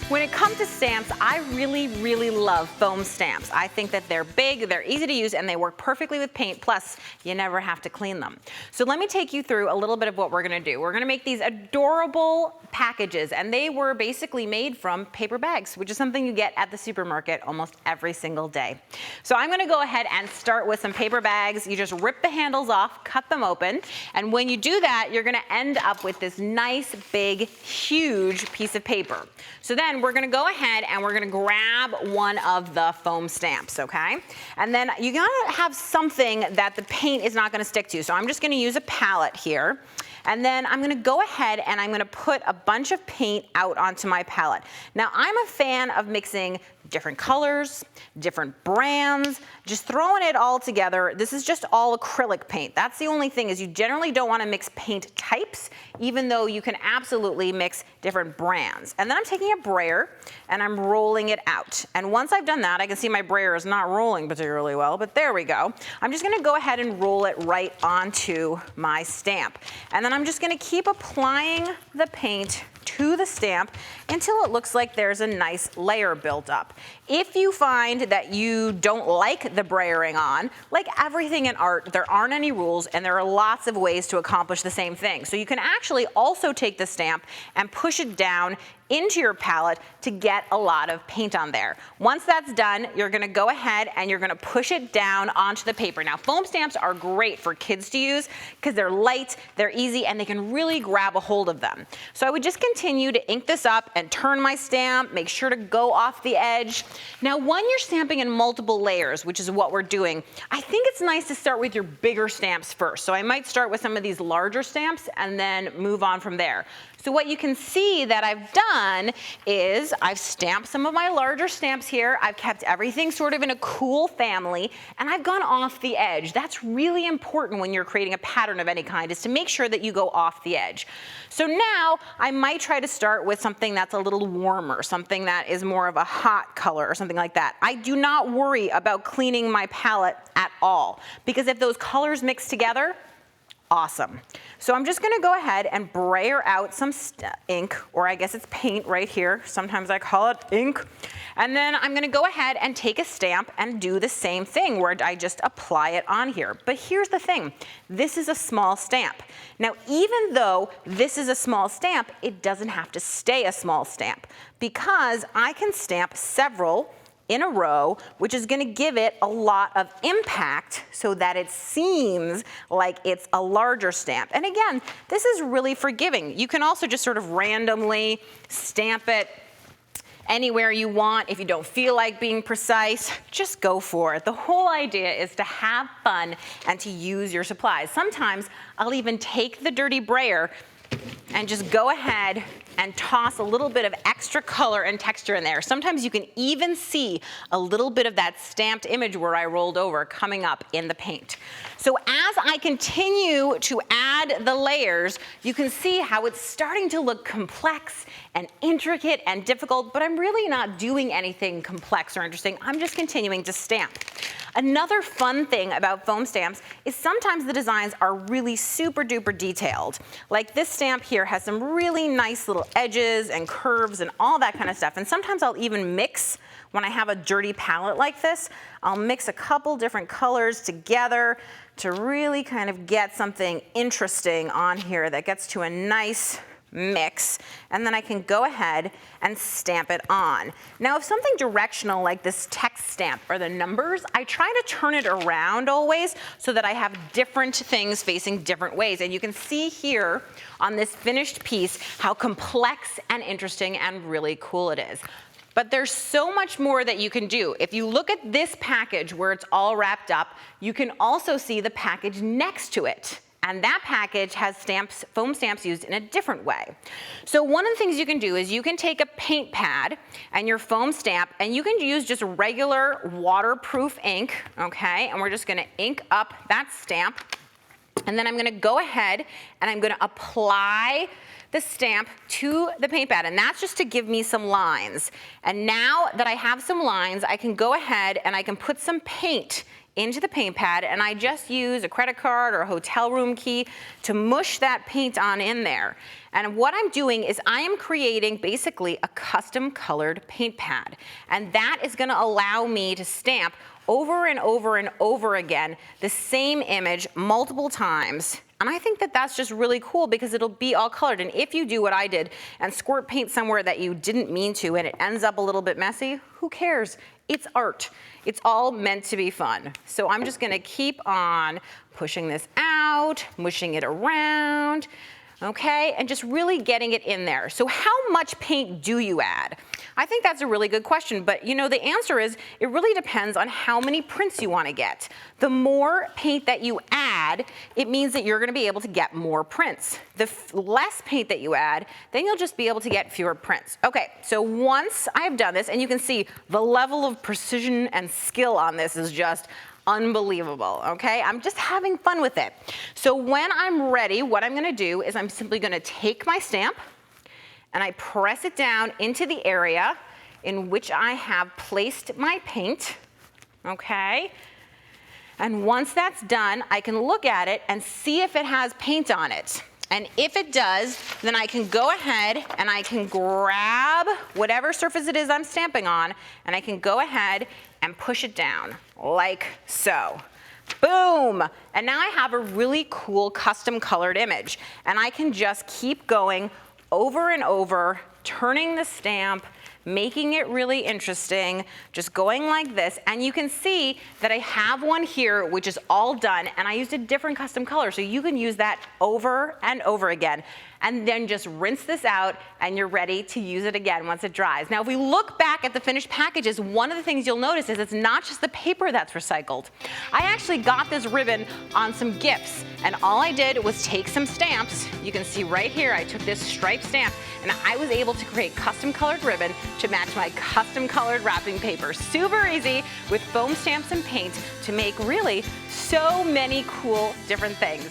When it comes to stamps, I really love foam stamps. I think that they're big, they're easy to use, and they work perfectly with paint, plus you never have to clean them. So let me take you through a little bit of what we're gonna do. We're gonna make these adorable packages, and they were basically made from paper bags, which is something you get at the supermarket almost every single day. So I'm gonna go ahead and start with some paper bags. You just rip the handles off, cut them open, and when you do that, you're gonna end up with this nice, big, huge piece of paper. So then we're gonna go ahead and we're gonna grab one of the foam stamps, okay? And then you gotta have something that the paint is not gonna stick to. So I'm just gonna use a palette here. And then I'm gonna go ahead and I'm gonna put a bunch of paint out onto my palette. Now I'm a fan of mixing different colors, different brands, just throwing it all together. This is just all acrylic paint. That's the only thing, is you generally don't wanna mix paint types, even though you can absolutely mix different brands. And then I'm taking a brayer and I'm rolling it out. And once I've done that, I can see my brayer is not rolling particularly well, but there we go. I'm just gonna go ahead and roll it right onto my stamp. And then I'm just gonna keep applying the paint to the stamp until it looks like there's a nice layer built up. If you find that you don't like the brayering on, like everything in art, there aren't any rules and there are lots of ways to accomplish the same thing. So you can actually also take the stamp and push it down into your palette to get a lot of paint on there. Once that's done, you're gonna go ahead and you're gonna push it down onto the paper. Now, foam stamps are great for kids to use because they're light, they're easy, and they can really grab a hold of them. So I would just continue to ink this up and turn my stamp, make sure to go off the edge. Now, when you're stamping in multiple layers, which is what we're doing, I think it's nice to start with your bigger stamps first. So I might start with some of these larger stamps and then move on from there. So what you can see that I've done is I've stamped some of my larger stamps here. I've kept everything sort of in a cool family, and I've gone off the edge. That's really important when you're creating a pattern of any kind, is to make sure that you go off the edge. So now I might try to start with something that's a little warmer, something that is more of a hot color or something like that. I do not worry about cleaning my palette at all, because if those colors mix together, awesome. So I'm just gonna go ahead and brayer out some ink, or I guess it's paint right here. Sometimes I call it ink. And then I'm gonna go ahead and take a stamp and do the same thing where I just apply it on here. But here's the thing, this is a small stamp. Now, even though this is a small stamp, it doesn't have to stay a small stamp, because I can stamp several in a row, which is gonna give it a lot of impact so that it seems like it's a larger stamp. And again, this is really forgiving. You can also just sort of randomly stamp it anywhere you want. If you don't feel like being precise, just go for it. The whole idea is to have fun and to use your supplies. Sometimes I'll even take the dirty brayer and just go ahead and toss a little bit of extra color and texture in there. Sometimes you can even see a little bit of that stamped image where I rolled over coming up in the paint. So as I continue to add the layers, you can see how it's starting to look complex and intricate and difficult, but I'm really not doing anything complex or interesting. I'm just continuing to stamp. Another fun thing about foam stamps is sometimes the designs are really super duper detailed. Like this stamp here has some really nice little edges and curves and all that kind of stuff. And sometimes I'll even mix, when I have a dirty palette like this, I'll mix a couple different colors together to really kind of get something interesting on here that gets to a nice mix, and then I can go ahead and stamp it on. Now, if something directional like this text stamp or the numbers, I try to turn it around always so that I have different things facing different ways. And you can see here on this finished piece how complex and interesting and really cool it is. But there's so much more that you can do. If you look at this package where it's all wrapped up, you can also see the package next to it. And that package has stamps, foam stamps used in a different way. So one of the things you can do is you can take a paint pad and your foam stamp, and you can use just regular waterproof ink, okay? And we're just gonna ink up that stamp. And then I'm gonna go ahead and I'm gonna apply the stamp to the paint pad, and that's just to give me some lines. And now that I have some lines, I can go ahead and I can put some paint into the paint pad, and I just use a credit card or a hotel room key to mush that paint on in there. And what I'm doing is I am creating basically a custom colored paint pad. And that is gonna allow me to stamp over and over and over again the same image multiple times. And I think that that's just really cool because it'll be all colored. And if you do what I did and squirt paint somewhere that you didn't mean to and it ends up a little bit messy, who cares? It's art. It's all meant to be fun. So I'm just gonna keep on pushing this out, mushing it around, okay? And just really getting it in there. So how much paint do you add? I think that's a really good question, but you know, the answer is it really depends on how many prints you want to get. The more paint that you add, it means that you're going to be able to get more prints. The less paint that you add, then you'll just be able to get fewer prints. Okay, so once I've done this, and you can see the level of precision and skill on this is just unbelievable, okay? I'm just having fun with it. So when I'm ready, what I'm gonna do is I'm simply gonna take my stamp and I press it down into the area in which I have placed my paint, okay? And once that's done, I can look at it and see if it has paint on it. And if it does, then I can go ahead and I can grab whatever surface it is I'm stamping on, and I can go ahead and push it down like so. Boom! And now I have a really cool custom colored image. And I can just keep going over and over, turning the stamp, making it really interesting, just going like this. And you can see that I have one here which is all done, and I used a different custom color, so you can use that over and over again. And then just rinse this out and you're ready to use it again once it dries. Now if we look back at the finished packages, one of the things you'll notice is it's not just the paper that's recycled. I actually got this ribbon on some gifts, and all I did was take some stamps. You can see right here I took this striped stamp and I was able to create custom colored ribbon to match my custom colored wrapping paper. Super easy with foam stamps and paint to make really so many cool different things.